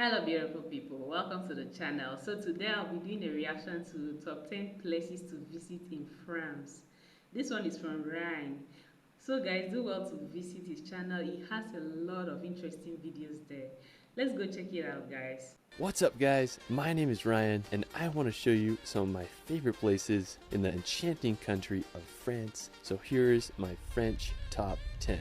Hello beautiful people, welcome to the channel. So today I'll be doing a reaction to top 10 places to visit in France. This one is from Ryan. So guys, do well to visit his channel. He has a lot of interesting videos there. Let's go check it out, guys. What's up guys, my name is Ryan and I want to show you some of my favorite places in the enchanting country of France. So here's my French top 10.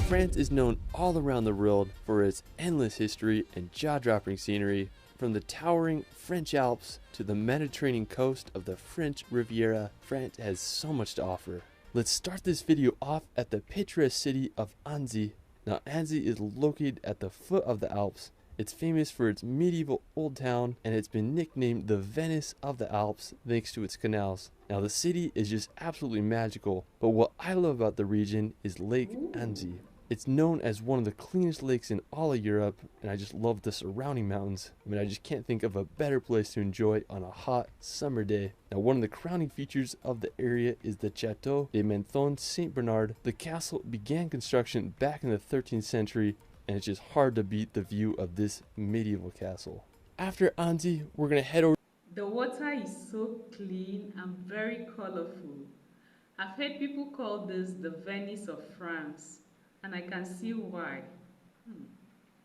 France is known all around the world for its endless history and jaw-dropping scenery. From the towering French Alps to the Mediterranean coast of the French Riviera, France has so much to offer. Let's start this video off at the picturesque city of Annecy. Now Annecy is located at the foot of the Alps. It's famous for its medieval old town and it's been nicknamed the Venice of the Alps thanks to its canals. Now the city is just absolutely magical, but what I love about the region is Lake Annecy. It's known as one of the cleanest lakes in all of Europe, and I just love the surrounding mountains. I mean, I just can't think of a better place to enjoy on a hot summer day. Now, one of the crowning features of the area is the Chateau de Menthon Saint Bernard. The castle began construction back in the 13th century, and it's just hard to beat the view of this medieval castle. After Annecy, we're going to head over. The water is so clean and very colorful. I've heard people call this the Venice of France, and I can see why.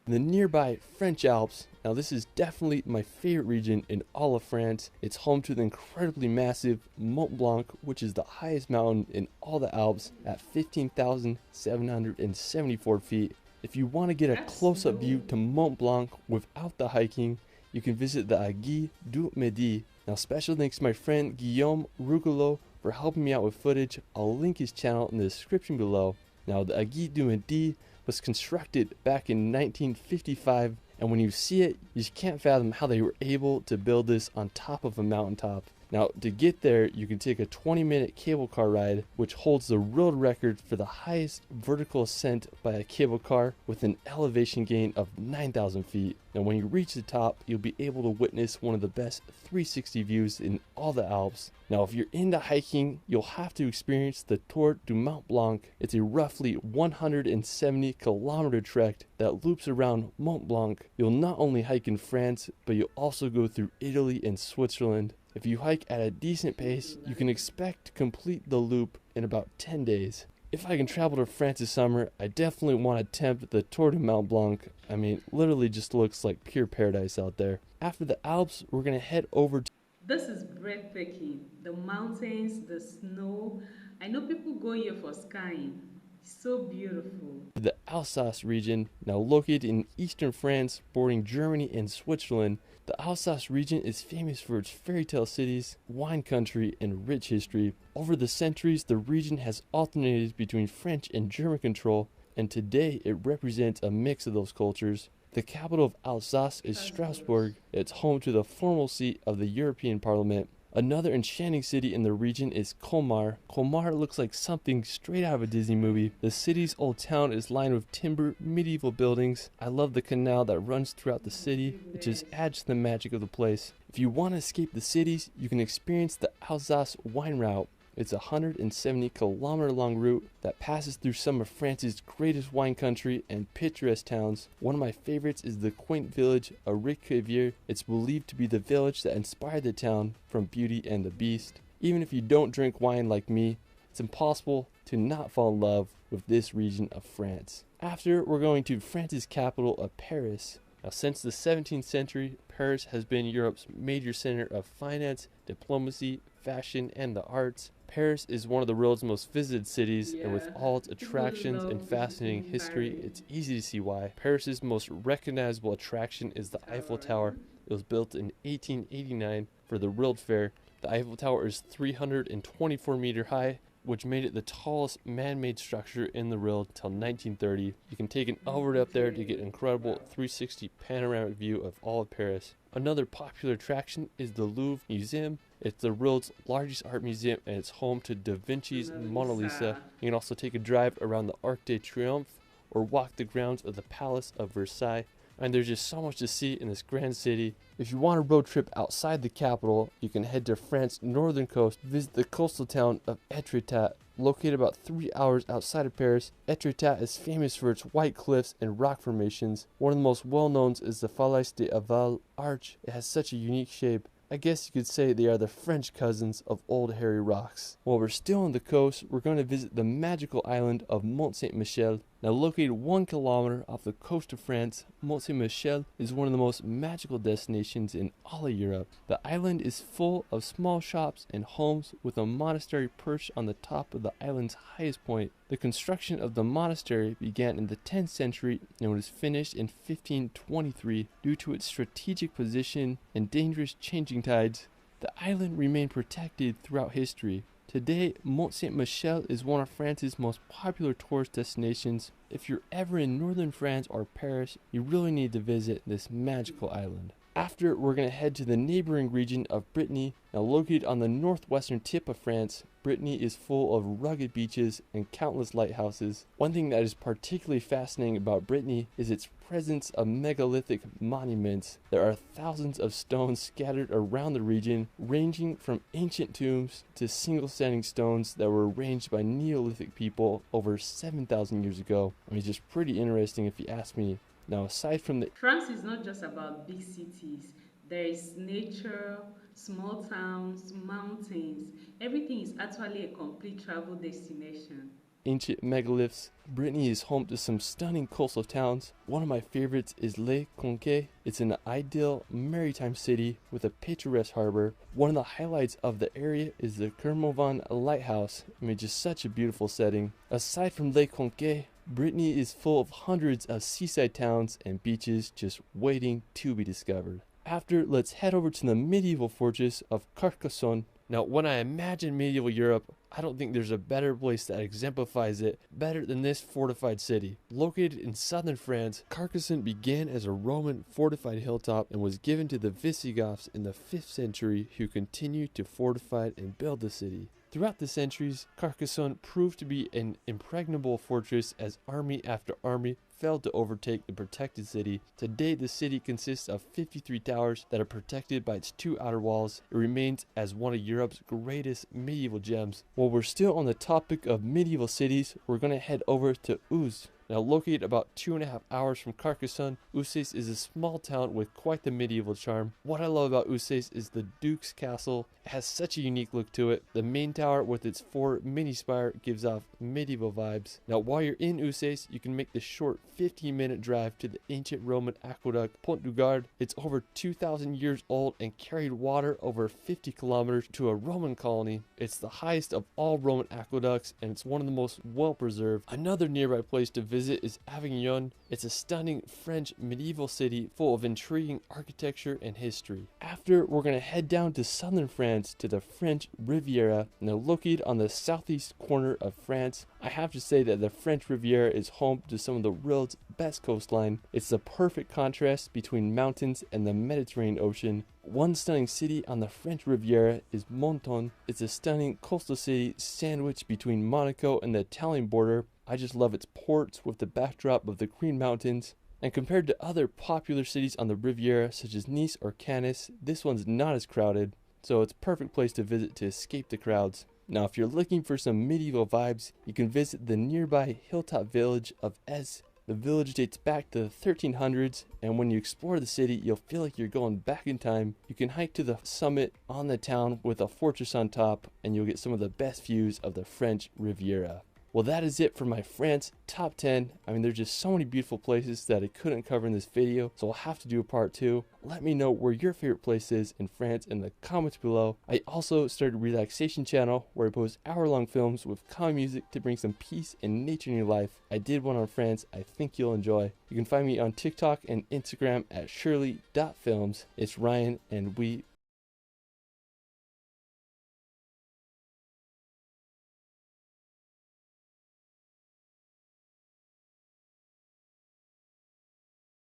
The nearby French Alps. Now this is definitely my favorite region in all of France. It's home to the incredibly massive Mont Blanc, which is the highest mountain in all the Alps at 15,774 feet. If you want to get a close-up view to Mont Blanc without the hiking, you can visit the Aiguille du Midi. Now special thanks to my friend Guillaume Rougelot for helping me out with footage. I'll link his channel in the description below. Now the Aiguille du Midi was constructed back in 1955, and when you see it, you just can't fathom how they were able to build this on top of a mountaintop. Now to get there, you can take a 20-minute cable car ride, which holds the world record for the highest vertical ascent by a cable car with an elevation gain of 9,000 feet. Now when you reach the top, you'll be able to witness one of the best 360 views in all the Alps. Now if you're into hiking, you'll have to experience the Tour du Mont Blanc. It's a roughly 170-kilometer trek that loops around Mont Blanc. You'll not only hike in France, but you'll also go through Italy and Switzerland. If you hike at a decent pace, you can expect to complete the loop in about 10 days. If I can travel to France this summer, I definitely want to attempt the Tour de Mont Blanc. I mean, literally just looks like pure paradise out there. After the Alps, we're going to head over to... This is breathtaking. The mountains, the snow. I know people go here for skiing. So beautiful. The Alsace region, now located in eastern France, bordering Germany and Switzerland. The Alsace region is famous for its fairy tale cities, wine country, and rich history. Over the centuries, the region has alternated between French and German control, and today it represents a mix of those cultures. The capital of Alsace is Strasbourg. It's home to the formal seat of the European Parliament. Another enchanting city in the region is Colmar. Colmar looks like something straight out of a Disney movie. The city's old town is lined with timber, medieval buildings. I love the canal that runs throughout the city. It just adds to the magic of the place. If you want to escape the cities, you can experience the Alsace wine route. It's a 170-kilometer long route that passes through some of France's greatest wine country and picturesque towns. One of my favorites is the quaint village of Riquivier. It's believed to be the village that inspired the town from Beauty and the Beast. Even if you don't drink wine like me, it's impossible to not fall in love with this region of France. After, we're going to France's capital of Paris. Now, since the 17th century, Paris has been Europe's major center of finance, diplomacy, fashion, and the arts. Paris is one of the world's most visited cities, and with all its attractions and fascinating history, it's easy to see why. Paris's most recognizable attraction is the Eiffel Tower. It was built in 1889 for the World Fair. The Eiffel Tower is 324 meters high, which made it the tallest man-made structure in the world till 1930. You can take an elevator up there to get an incredible 360 panoramic view of all of Paris. Another popular attraction is the Louvre Museum. It's the world's largest art museum and it's home to Da Vinci's Mona Lisa. You can also take a drive around the Arc de Triomphe or walk the grounds of the Palace of Versailles. And there's just so much to see in this grand city. If you want a road trip outside the capital, you can head to France's northern coast, visit the coastal town of Etretat. Located about 3 hours outside of Paris, Etretat is famous for its white cliffs and rock formations. One of the most well known is the Falaise de Aval Arch. It has such a unique shape. I guess you could say they are the French cousins of Old Hairy Rocks. While we're still on the coast, we're going to visit the magical island of Mont Saint Michel. Now, located 1 kilometer off the coast of France, Mont Saint Michel is one of the most magical destinations in all of Europe. The island is full of small shops and homes, with a monastery perched on the top of the island's highest point. The construction of the monastery began in the 10th century and was finished in 1523. Due to its strategic position and dangerous changing tides, the island remained protected throughout history. Today, Mont Saint Michel is one of France's most popular tourist destinations. If you're ever in northern France or Paris, you really need to visit this magical island. After, we're going to head to the neighboring region of Brittany. Now, located on the northwestern tip of France, Brittany is full of rugged beaches and countless lighthouses. One thing that is particularly fascinating about Brittany is its presence of megalithic monuments. There are thousands of stones scattered around the region, ranging from ancient tombs to single standing stones that were arranged by Neolithic people over 7,000 years ago. I mean, it's just pretty interesting if you ask me. Now, aside from the France is not just about big cities. There is nature, small towns, mountains. Everything is actually a complete travel destination. ancient megaliths, Brittany is home to some stunning coastal towns. One of my favorites is Le Conquet. It's an ideal maritime city with a picturesque harbor. One of the highlights of the area is the Kermovan Lighthouse. I mean, just such a beautiful setting. Aside from Le Conquet, Brittany is full of hundreds of seaside towns and beaches just waiting to be discovered. After, let's head over to the medieval fortress of Carcassonne. Now, when I imagine medieval Europe, I don't think there's a better place that exemplifies it better than this fortified city. Located in southern France, Carcassonne began as a Roman fortified hilltop and was given to the Visigoths in the 5th century, who continued to fortify and build the city. Throughout the centuries, Carcassonne proved to be an impregnable fortress as army after army failed to overtake the protected city. Today, the city consists of 53 towers that are protected by its 2 outer walls. It remains as one of Europe's greatest medieval gems. While we're still on the topic of medieval cities, we're going to head over to Uzes. Now, located about 2.5 hours from Carcassonne, Uzes is a small town with quite the medieval charm. What I love about Uzes is the Duke's Castle. It has such a unique look to it. The main tower with its 4 mini spire gives off medieval vibes. Now, while you're in Uzes, you can make the short 15-minute drive to the ancient Roman aqueduct Pont du Gard. It's over 2,000 years old and carried water over 50 kilometers to a Roman colony. It's the highest of all Roman aqueducts, and it's one of the most well preserved. Another nearby place to visit is Avignon. It's a stunning French medieval city full of intriguing architecture and history. After, we're going to head down to southern France to the French Riviera. Now, located on the southeast corner of France, I have to say that the French Riviera is home to some of the world's best coastline. It's the perfect contrast between mountains and the Mediterranean Ocean. One stunning city on the French Riviera is Menton. It's a stunning coastal city sandwiched between Monaco and the Italian border. I just love its ports with the backdrop of the Green Mountains. And compared to other popular cities on the Riviera, such as Nice or Cannes, this one's not as crowded, so it's a perfect place to visit to escape the crowds. Now, if you're looking for some medieval vibes, you can visit the nearby hilltop village of Ez. The village dates back to the 1300s, and when you explore the city, you'll feel like you're going back in time. You can hike to the summit on the town with a fortress on top, and you'll get some of the best views of the French Riviera. Well, that is it for my France top 10. I mean, there's just so many beautiful places that I couldn't cover in this video, so I'll have to do a part 2. Let me know where your favorite place is in France in the comments below. I also started a relaxation channel where I post hour-long films with calm music to bring some peace and nature in your life. I did one on France I think you'll enjoy. You can find me on TikTok and Instagram at shirley.films. It's Ryan, and we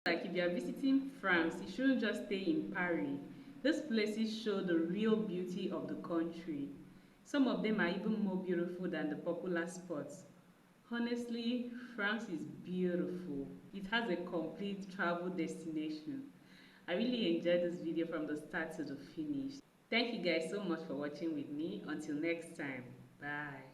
Like if you are visiting France, you shouldn't just stay in Paris. These places show the real beauty of the country. Some of them are even more beautiful than the popular spots. Honestly, France is beautiful. It has a complete travel destination. I really enjoyed this video from the start to the finish. Thank you guys so much for watching with me. Until next time, bye.